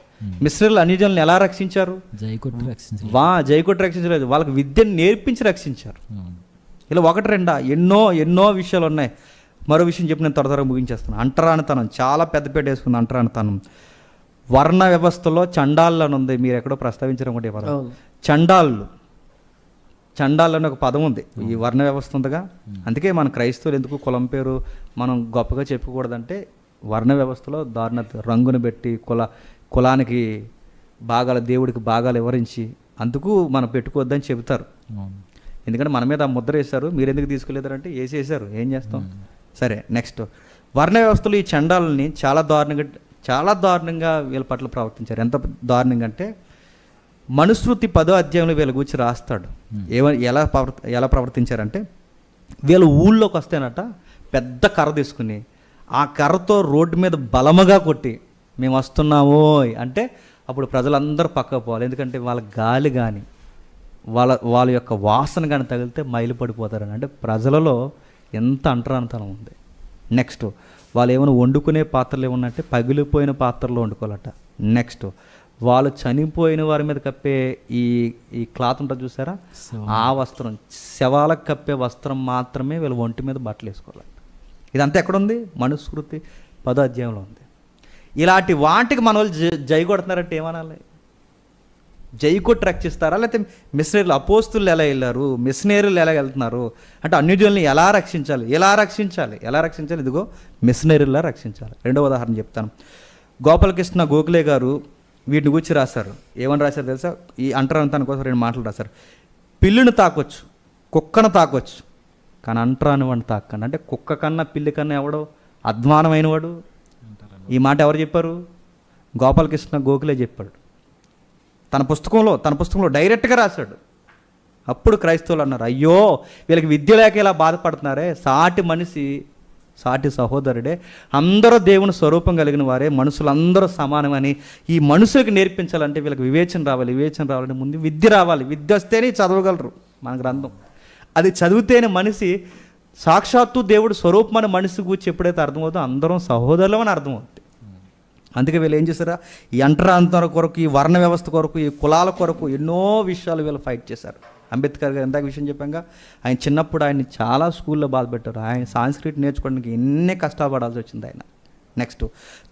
మిషనరీలు అన్ని జనులను ఎలా రక్షించారు? జైకొట్టి రక్షించలేదు, వాళ్ళకి విద్యను నేర్పించి రక్షించారు. ఇలా ఒకటి రెండా ఎన్నో విషయాలు ఉన్నాయి. మరో విషయం చెప్పి నేను త్వరగా ముగించేస్తాను. అంటరానితనం చాలా పెద్దపేట వేసుకుంది. అంటరానితనం వర్ణ వ్యవస్థలో చండాలని ఉంది. మీరు ఎక్కడో ప్రస్తావించడం కూడా చండాళ్ళు చండాలని ఒక పదం ఉంది, ఈ వర్ణ వ్యవస్థ ఉందిగా. అందుకే మన క్రైస్తవులు ఎందుకు కులం పేరు మనం గొప్పగా చెప్పుకూడదంటే, వర్ణ వ్యవస్థలో దారుణ రంగును పెట్టి కులానికి భాగాలు, దేవుడికి భాగాలు వివరించి అందుకు మనం పెట్టుకోవద్దని చెబుతారు. ఎందుకంటే మన మీద ఆ ముద్ర వేశారు, మీరు ఎందుకు తీసుకోలేదంటే వేసేసారు, ఏం చేస్తాం. సరే, నెక్స్ట్ వర్ణ వ్యవస్థలో ఈ చండాలని చాలా దారుణంగా వీళ్ళ పట్ల ప్రవర్తించారు. ఎంత దారుణంగా అంటే మనుస్మృతి 10వ అధ్యాయంలో వీళ్ళ గురించి రాస్తాడు. ఎలా ప్రవర్తించారంటే, వీళ్ళు ఊళ్ళోకి వస్తేనట పెద్ద కర్ర తీసుకుని ఆ కర్రతో రోడ్డు మీద బలముగా కొట్టి మేము వస్తున్నాము అంటే అప్పుడు ప్రజలందరూ పక్కకు పోవాలి. ఎందుకంటే వాళ్ళ గాలి కానీ వాళ్ళ యొక్క వాసన కానీ తగిలితే మైలు పడిపోతారని. అంటే ప్రజలలో ఎంత అంటరానితనం ఉంది. నెక్స్ట్ వాళ్ళు ఏమైనా వండుకునే పాత్రలు ఏమన్నా అంటే పగిలిపోయిన పాత్రలో వండుకోవాలట. నెక్స్ట్ వాళ్ళు చనిపోయిన వారి మీద కప్పే ఈ క్లాత్ ఉంటుంది చూసారా, ఆ వస్త్రం, శవాలకు కప్పే వస్త్రం మాత్రమే వీళ్ళు ఒంటి మీద బట్టలు వేసుకోవాలి. ఇదంతా ఎక్కడుంది? మనుస్మృతి 10వ అధ్యాయంలో ఉంది. ఇలాంటి వాటికి మన వాళ్ళు జై కొడుతున్నారంటే ఏమనాలి? జై కొట్టి రక్షిస్తారా? లేకపోతే మిషనరీలు, అపోస్తులు ఎలా వెళ్ళారు, మిషనరీలు ఎలా వెళ్తున్నారు అంటే అన్యజనుల్ని ఎలా రక్షించాలి? ఎలా రక్షించాలి? ఇదిగో మిషనరీలా రక్షించాలి. రెండవ ఉదాహరణ చెప్తాను. గోపాలకృష్ణ గోఖలే గారు వీటిని గురించి రాశారు. ఏమని రాశారు తెలుసా? ఈ అంటరానితనం కోసం 2 మాటలు రాశారు. పిల్లిని తాకొచ్చు, కుక్కను తాకొచ్చు, కానీ అంటరాని వాడిని తాకండి. అంటే కుక్క కన్నా పిల్లి కన్నా ఎవడో అధ్వానమైన వాడు. ఈ మాట ఎవరు చెప్పారు? గోపాలకృష్ణ గోఖలే చెప్పాడు. తన పుస్తకంలో డైరెక్ట్గా రాశాడు. అప్పుడు క్రైస్తవులు అన్నారు, అయ్యో వీళ్ళకి విద్య లేక ఇలా బాధపడుతున్నారే, సాటి మనిషి, సాటి సహోదరుడే, అందరూ దేవుని స్వరూపం కలిగిన వారే, మనుషులందరూ సమానమని ఈ మనుషులకు నేర్పించాలంటే వీళ్ళకి వివేచన రావాలంటే ముందు విద్య రావాలి. విద్య వస్తేనే చదవగలరు మన గ్రంథం. అది చదివితేనే మనిషి సాక్షాత్తు దేవుడు స్వరూపమైన మనిషి గురించి ఎప్పుడైతే అర్థమవుతుందో అందరం సహోదరులం అని అర్థమవుతుంది. అందుకే వీళ్ళు ఏం చేశారా, ఈ అంటరాంతరం కొరకు, ఈ వర్ణ వ్యవస్థ కొరకు, ఈ కులాల కొరకు ఎన్నో విషయాలు వీళ్ళు ఫైట్ చేశారు. అంబేద్కర్ గారు ఇందాక విషయం చెప్పాక, ఆయన చిన్నప్పుడు ఆయన్ని చాలా స్కూల్లో బాధపెట్టారు. ఆయన సాంస్క్రిట్ నేర్చుకోవడానికి ఎన్ని కష్టపడాల్సి వచ్చింది ఆయన. నెక్స్ట్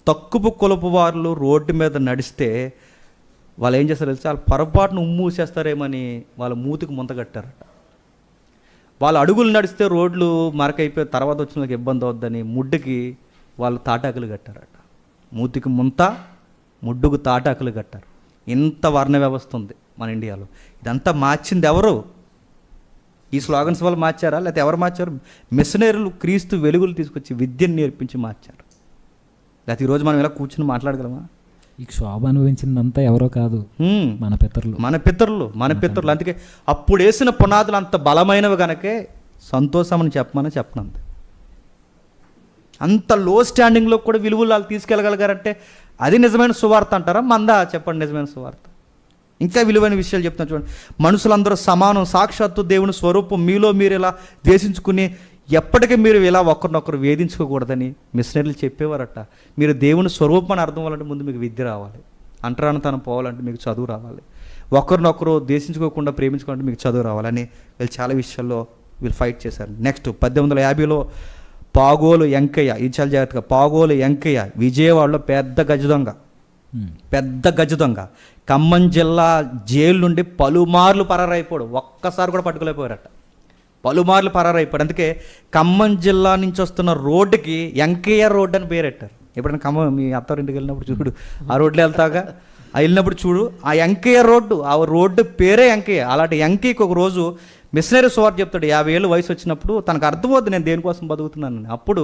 తక్కువ కులపు వారు రోడ్డు మీద నడిస్తే వాళ్ళు ఏం చేస్తారు తెలుసా, వాళ్ళు పొరపాటును ఉమ్మూసేస్తారేమని వాళ్ళ మూతికి ముంత కట్టారట. వాళ్ళు అడుగులు నడిస్తే రోడ్లు మరకైపోయి తర్వాత వచ్చిన వాళ్ళకి ఇబ్బంది అవుద్దని ముడ్డుకి వాళ్ళు తాటాకులు కట్టారట. మూతికి ముంత, ముడ్డుకు తాటాకులు కట్టారు. ఇంత వర్ణ వ్యవస్థ ఉంది మన ఇండియాలో. ఇదంతా మార్చింది ఎవరు? ఈ స్లోగన్స్ వల్ల మార్చారా? లేకపోతే ఎవరు మార్చారు? మిషనరీలు క్రీస్తు వెలుగులు తీసుకొచ్చి విద్యను నేర్పించి మార్చారు. లేకపోతే ఈరోజు మనం ఇలా కూర్చుని మాట్లాడగలమా? ఈ శోభ అనుభవించిందంతా ఎవరో కాదు, మన పితరులు. అందుకే అప్పుడు వేసిన పునాదులు అంత బలమైనవి కనుకే సంతోషం అని చెప్పనంత. అంత లో స్టాండింగ్లో కూడా విలువలు వాళ్ళు తీసుకెళ్ళగలిగారంటే అది నిజమైన సువార్త అంటారా? మందా చెప్పండి నిజమైన సువార్త. ఇంకా విలువైన విషయాలు చెప్తాను చూడండి. మనుషులందరూ సమానం, సాక్షాత్తు దేవుని స్వరూపం, మీలో మీరు ఇలా ద్వేషించుకుని ఎప్పటికీ మీరు ఇలా ఒకరినొకరు వేధించుకోకూడదని మిషనరీలు చెప్పేవారట. మీరు దేవుని స్వరూపాన్ని అర్థం అవ్వాలంటే ముందు మీకు విద్య రావాలి. అంటరానితనం పోవాలంటే మీకు చదువు రావాలి. ఒకరినొకరు ద్వేషించుకోకుండా ప్రేమించుకోవాలంటే మీకు చదువు రావాలని వీళ్ళు చాలా విషయాల్లో వీళ్ళు ఫైట్ చేశారు. నెక్స్ట్ 1850లో పాగోలు వెంకయ్య, ఇది చాలా జాగ్రత్తగా, పాగోలు వెంకయ్య విజయవాడలో పెద్ద గజ దొంగ ఖమ్మం జిల్లా జైలు నుండి పలుమార్లు పరారైపోయాడు. ఒక్కసారి కూడా పట్టుకోలేకపోయారట. పలుమార్లు పరారైపోయాడు. అందుకే ఖమ్మం జిల్లా నుంచి వస్తున్న రోడ్డుకి వెంకయ్య రోడ్డు అని పేరెట్టారు. ఎప్పుడైనా ఖమ్మం మీ అత్తారింటికి వెళ్ళినప్పుడు చూడు, ఆ రోడ్లో వెళ్తాగా, వెళ్ళినప్పుడు చూడు, ఆ వెంకయ్య రోడ్డు, ఆ రోడ్డు పేరే వెంకయ్య. అలాంటి వెంకయ్యకి ఒక రోజు మిషనరీ సువార్త చెప్తాడు. 50 ఏళ్ళు వయసు వచ్చినప్పుడు తనకు అర్థమవుద్ది నేను దేనికోసం బతుకుతున్నానని. అప్పుడు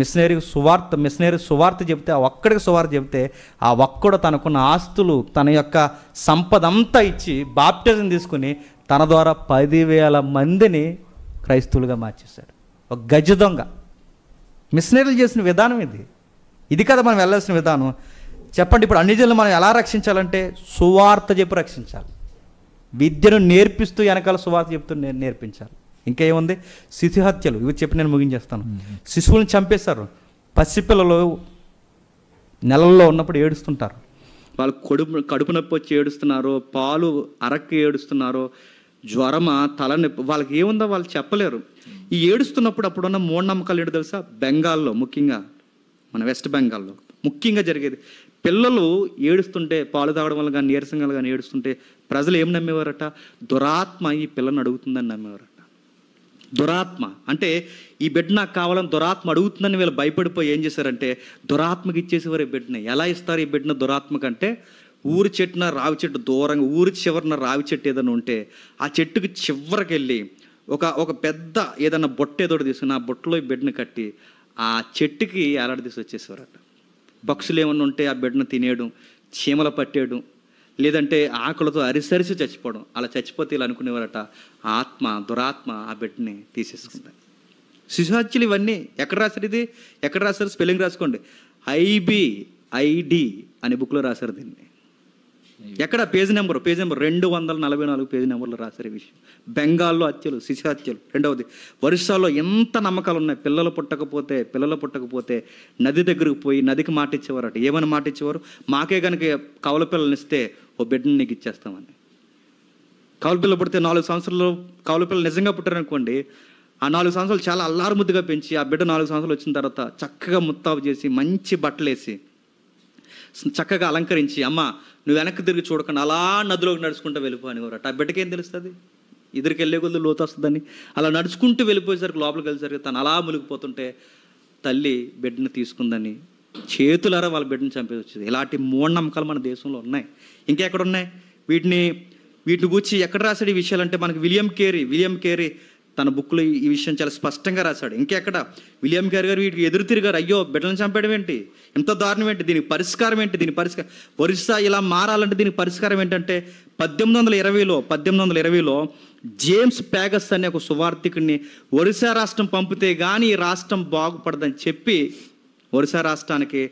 మిషనరీ సువార్త చెప్తే, ఆ ఒక్కడికి సువార్త చెప్తే ఆ ఒక్కడు తనకున్న ఆస్తులు, తన యొక్క సంపద అంతా ఇచ్చి బాప్టిజం తీసుకుని తన ద్వారా 10,000 మందిని క్రైస్తవులుగా మార్చేశాడు. ఒక గజ దొంగ. మిషనరీలు చేసిన విధానం ఇది కదా మనం వెళ్ళాల్సిన విధానం. చెప్పండి, ఇప్పుడు అన్ని జనులు మనం ఎలా రక్షించాలంటే సువార్త చెప్పి రక్షించాలి. విద్యను నేర్పిస్తూ వెనకాల సువార్త చెప్తూ నేర్పించాలి. ఇంకేముంది? శిశు హత్యలు, ఇవి చెప్పి నేను ముగించేస్తాను. శిశువులను చంపేశారు. పసిపిల్లలు నెలల్లో ఉన్నప్పుడు ఏడుస్తుంటారు. వాళ్ళు కడుపు నొప్పి వచ్చి ఏడుస్తున్నారో, పాలు అరక్కి ఏడుస్తున్నారో, జ్వరమా, తలనొప్పి, వాళ్ళకి ఏముందో వాళ్ళు చెప్పలేరు. ఈ ఏడుస్తున్నప్పుడు అప్పుడున్న మూఢనమ్మకాలు ఏంటో తెలుసా? బెంగాల్లో, ముఖ్యంగా మన వెస్ట్ బెంగాల్లో ముఖ్యంగా జరిగేది. పిల్లలు ఏడుస్తుంటే, పాలు తాగడం వల్ల కానీ నీరసంగా కానీ ఏడుస్తుంటే ప్రజలు ఏం నమ్మేవారట? దురాత్మ ఈ పిల్లని అడుగుతుందని నమ్మేవారట. దురాత్మ అంటే ఈ బిడ్డ నాకు కావాలని దురాత్మ అడుగుతుందని వీళ్ళు భయపడిపోయి ఏం చేశారంటే దురాత్మకి ఇచ్చేసేవారు ఈ బిడ్డని. ఎలా ఇస్తారు ఈ బిడ్డను దురాత్మకంటే, ఊరి చెట్టున రావి చెట్టు దూరంగా, ఊరి చివరిన రావి చెట్టు ఏదైనా ఉంటే ఆ చెట్టుకి చివరికి వెళ్ళి ఒక పెద్ద ఏదైనా బొట్ట ఏదో తీసుకుని ఆ బొట్టలో ఈ బిడ్డను కట్టి ఆ చెట్టుకి ఏలాడ తీసి వచ్చేసేవారట. పక్షులు ఏమన్నా ఉంటే ఆ బిడ్డను తినేయడం, చీమల పట్టేయడం, లేదంటే ఆకులతో అరిసరిసి చచ్చిపోవడం. అలా చచ్చిపోతే ఇలా అనుకునేవారట ఆత్మ, దురాత్మ ఆ బిడ్డని తీసేసుకుంది. శిశుహత్యలు ఇవన్నీ ఎక్కడ రాశారు? ఇది ఎక్కడ రాశారు? స్పెల్లింగ్ రాసుకోండి. IBID అనే బుక్లో రాశారు దీన్ని. ఎక్కడ? పేజ్ నెంబర్ 244 పేజ్ నెంబర్లో రాశారు ఈ విషయం. బెంగాల్లో హత్యలు, శిశు హత్యలు. రెండవది, ఒరిస్సాలో ఎంత నమ్మకాలు ఉన్నాయి. పిల్లలు పుట్టకపోతే నది దగ్గరకు పోయి నదికి మాట ఇచ్చేవారట. ఏమని మాట ఇచ్చేవారు? మాకే కనుక కవల పిల్లల్ని ఇస్తే ఓ బిడ్డని నీకు ఇచ్చేస్తామని. కవల పిల్లలు పుడితే 4 సంవత్సరాలు కవల పిల్లలు నిజంగా పుట్టారనుకోండి, ఆ 4 సంవత్సరాలు చాలా అల్లారు ముద్దుగా పెంచి ఆ బిడ్డ 4 సంవత్సరాలు వచ్చిన తర్వాత చక్కగా ముత్తాబు చేసి మంచి బట్టలు వేసి చక్కగా అలంకరించి, అమ్మ నువ్వు వెనక్కి తిరిగి చూడకుండా అలా నదిలోకి నడుచుకుంటూ వెళ్ళిపోయినవారట. ఆ బిడ్డకి ఏం తెలుస్తుంది? ఎదురుకి వెళ్ళే కొద్ది లోతు వస్తుందని. అలా నడుచుకుంటూ వెళ్ళిపోయేసరికి, లోపలికి వెళ్ళేసరికి తను అలా మునిగిపోతుంటే తల్లి బిడ్డను తీసుకుందని చేతులారా వాళ్ళ బిడ్డను చంపేసి వచ్చేది. ఇలాంటి మూఢనమ్మకాలు మన దేశంలో ఉన్నాయి. ఇంకెక్కడ ఉన్నాయి? వీటిని గూర్చి ఎక్కడ రాశాడు ఈ విషయాలంటే మనకి విలియం కేరీ తన బుక్లో ఈ విషయం చాలా స్పష్టంగా రాశాడు. ఇంకెక్కడ? విలియం కేరీ గారు వీటికి ఎదురు తిరిగారు. అయ్యో బిడ్డలను చంపేయడం ఏంటి, ఎంత దారుణం ఏంటి, దీనికి పరిష్కారం ఏంటి, ఒరిస్సా ఇలా మారాలంటే దీనికి పరిష్కారం ఏంటంటే 1820లో జేమ్స్ ప్యాగస్ అనే ఒక సువార్థికుడిని ఒరిస్సా రాష్ట్రం పంపితే కానీ ఈ రాష్ట్రం బాగుపడదని చెప్పి ఒరిస్సా రాష్ట్రానికి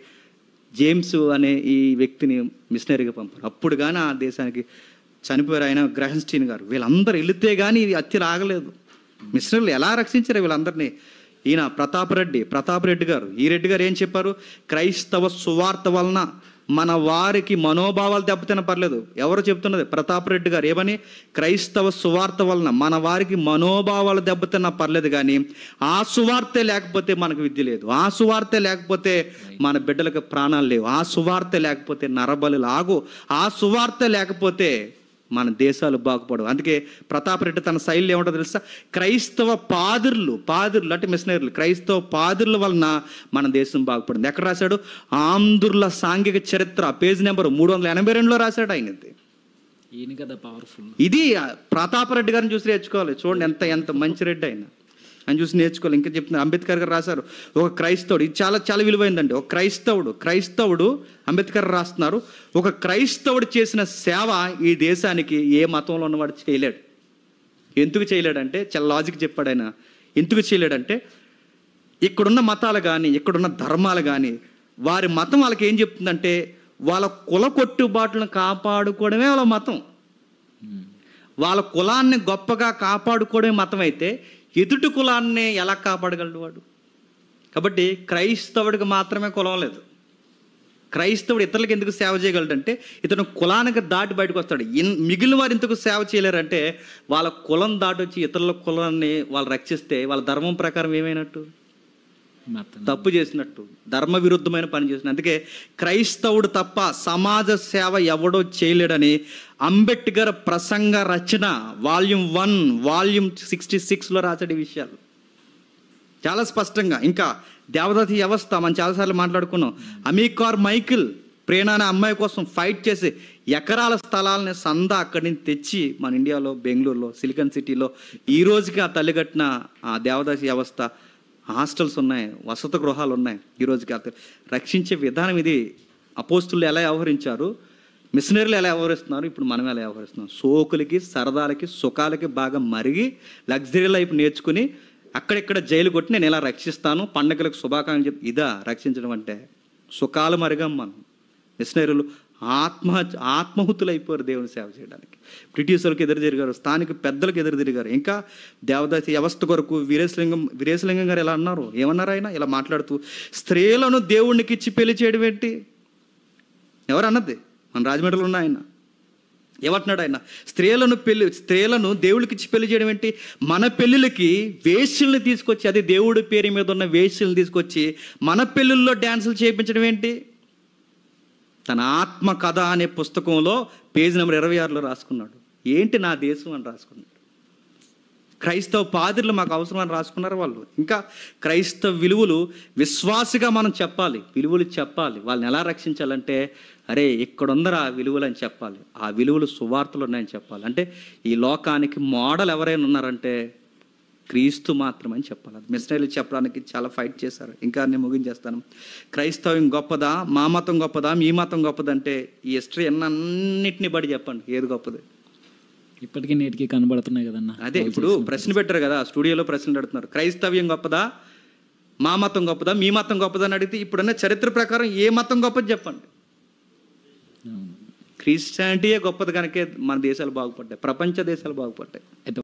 జేమ్స్ అనే ఈ వ్యక్తిని మిషనరీగా పంపారు. అప్పుడు కానీ ఆ దేశానికి చనిపోయారు ఆయన, గ్రహన్స్టీన్ గారు. వీళ్ళందరూ వెళితే కానీ ఇది హత్యలు ఆగలేదు. మిషనరీలు ఎలా రక్షించారు వీళ్ళందరినీ? ఈయన ప్రతాపరెడ్డి గారు. ఈ రెడ్డి గారు ఏం చెప్పారు? క్రైస్తవ సువార్త వలన మన వారికి మనోభావాలు దెబ్బతిన పర్లేదు. ఎవరు చెప్తున్నది? ప్రతాపరెడ్డి గారు. ఏమని? క్రైస్తవ సువార్త వలన మన వారికి మనోభావాలు దెబ్బతిన్నా పర్లేదు, కానీ ఆ సువార్తే లేకపోతే మనకు విద్య లేదు, ఆ సువార్తే లేకపోతే మన బిడ్డలకు ప్రాణాలు లేవు, ఆ సువార్తే లేకపోతే నరబలులు ఆగు, ఆ సువార్తే లేకపోతే మన దేశాలు బాగుపడవు. అందుకే ప్రతాపరెడ్డి తన శైలి ఏమంటో తెలుసా? క్రైస్తవ పాదుర్లు అంటే మిషనరీలు, క్రైస్తవ పాదుర్ల వలన మన దేశం బాగుపడింది. ఎక్కడ రాశాడు? ఆంధ్రుల సాంఘిక చరిత్ర పేజ్ నెంబర్ 382లో రాశాడు ఆయన. ఈయన కదా పవర్ఫుల్. ఇది ప్రతాపరెడ్డి గారిని చూసి నేర్చుకోవాలి. చూడండి ఎంత మంచి రెడ్డి ఆయన చూసి నేర్చుకోవాలి. ఇంకా చెప్తున్నారు, అంబేద్కర్ గారు రాశారు ఒక క్రైస్తవుడు. ఇది చాలా చాలా విలువైందండి. ఒక క్రైస్తవుడు అంబేద్కర్ రాస్తున్నారు, ఒక క్రైస్తవుడు చేసిన సేవ ఈ దేశానికి ఏ మతంలో ఉన్నవాడు చేయలేడు. ఎందుకు చేయలేడంటే చాలా లాజిక్ చెప్పాడు ఆయన. ఎందుకు చేయలేడంటే ఇక్కడున్న మతాలు కానీ ఇక్కడున్న ధర్మాలు కానీ వారి మతం వాళ్ళకి ఏం చెప్తుందంటే వాళ్ళ కుల కొట్టుబాట్లను కాపాడుకోవడమే వాళ్ళ మతం. వాళ్ళ కులాన్ని గొప్పగా కాపాడుకోవడమే మతం అయితే ఎదుటి కులాన్ని ఎలా కాపాడగలడు వాడు? కాబట్టి క్రైస్తవుడికి మాత్రమే కులం లేదు. క్రైస్తవుడు ఇతరులకు ఎందుకు సేవ చేయగలడంటే ఇతను కులానికి దాటి బయటకు వస్తాడు. మిగిలిన వారు ఇంతకు సేవ చేయలేరంటే వాళ్ళ కులం దాటి వచ్చి ఇతరుల కులాన్ని వాళ్ళు రక్షిస్తే వాళ్ళ ధర్మం ప్రకారం ఏమైనట్టు? తప్పు చేసినట్టు, ధర్మ విరుద్ధమైన పని చేసిన. అందుకే క్రైస్తవుడు తప్ప సమాజ సేవ ఎవడో చేయలేడని అంబేద్కర్ ప్రసంగ రచన వాల్యూమ్ 1 వాల్యూమ్ 66లో రాసాడు ఈ విషయాలు చాలా స్పష్టంగా. ఇంకా దేవదాసి వ్యవస్థ మనం చాలాసార్లు మాట్లాడుకున్నాం. అమీకార్ మైకిల్ ప్రేరణ అనే అమ్మాయి కోసం ఫైట్ చేసి ఎకరాల స్థలాలని సందా అక్కడి నుంచి తెచ్చి మన ఇండియాలో బెంగళూరులో సిలికాన్ సిటీలో ఈ రోజుకి ఆ తల్లి కట్టిన ఆ దేవదాసి వ్యవస్థ, హాస్టల్స్ ఉన్నాయి, వసతి గృహాలు ఉన్నాయి. ఈరోజుకి రక్షించే విధానం ఇది. అపోస్తులు ఎలా వ్యవహరించారు, మిషనరీలు ఎలా వ్యవహరిస్తున్నారు, ఇప్పుడు మనం ఎలా వ్యవహరిస్తున్నాం? సోకులకి, సరదాలకి, సుఖాలకి బాగా మరిగి లగ్జరీ లైఫ్ నేర్చుకుని అక్కడెక్కడ జైలు కొట్టి నేను ఎలా రక్షిస్తాను, పండగలకు శుభాకాంక్షలు చెప్పి ఇదా రక్షించడం అంటే? సుఖాలు మరిగాం మనం. మిషనరీలు ఆత్మహుతులు అయిపోయారు దేవుని సేవ చేయడానికి. బ్రిటిషర్లకు ఎదురు తిరిగారు, స్థానిక పెద్దలకు ఎదురు తిరిగారు. ఇంకా దేవదాసి వ్యవస్థ కొరకు వీరేశలింగం గారు ఎలా అన్నారు? ఏమన్నారు ఆయన? ఇలా మాట్లాడుతూ స్త్రీలను దేవునికి ఇచ్చి పెళ్లి చేయడం ఏంటి? ఎవరు అన్నది? మన రాజమండ్రిలో ఉన్న ఆయన ఏమంటున్నాడు ఆయన? స్త్రీలను దేవుడికి ఇచ్చి పెళ్లి చేయడం ఏంటి? మన పెళ్ళిళ్ళకి వేశ్యల్ని తీసుకొచ్చి, అది దేవుడి పేరు మీద ఉన్న వేశ్యల్ని తీసుకొచ్చి మన పెళ్ళిళ్ళలో డ్యాన్సులు చేయించడం ఏంటి? తన ఆత్మ కథ అనే పుస్తకంలో పేజ్ నెంబర్ 26లో రాసుకున్నాడు. ఏంటి నా దేశం అని రాసుకున్నాడు. క్రైస్తవ పాదిర్లు మాకు అవసరం అని రాసుకున్నారు వాళ్ళు. ఇంకా క్రైస్తవ విలువలు విశ్వాసిగా మనం చెప్పాలి, విలువలు చెప్పాలి. వాళ్ళని ఎలా రక్షించాలంటే, అరే ఇక్కడ ఉందరా ఆ విలువలు అని చెప్పాలి. ఆ విలువలు సువార్తలు ఉన్నాయని చెప్పాలి. అంటే ఈ లోకానికి మోడల్ ఎవరైనా ఉన్నారంటే క్రీస్తు మాత్రమని చెప్పాలి. అది మిషనరీలు చెప్పడానికి చాలా ఫైట్ చేశారు. ఇంకా నేను ముగించేస్తాను. క్రైస్తవం గొప్పదా, మా మతం గొప్పదా, మీ మతం గొప్పదంటే ఈ హిస్టరీ అన్నిటిని బట్టి చెప్పండి ఏది గొప్పది. ఇప్పటికీ నేటికి కనబడుతున్నాయి కదన్నా. అదే ఇప్పుడు ప్రశ్న పెట్టారు కదా, స్టూడియోలో ప్రశ్నలు అడుగుతున్నారు. క్రైస్తవ్యం గొప్పదా, మా మతం గొప్పదా, మీ మతం గొప్పదా అని అడిగితే ఇప్పుడున్న చరిత్ర ప్రకారం ఏ మతం గొప్పది చెప్పండి. క్రిస్టియానిటీయే గొప్పది కనుకే మన దేశాలు బాగుపడ్డాయి, ప్రపంచ దేశాలు బాగుపడ్డాయి.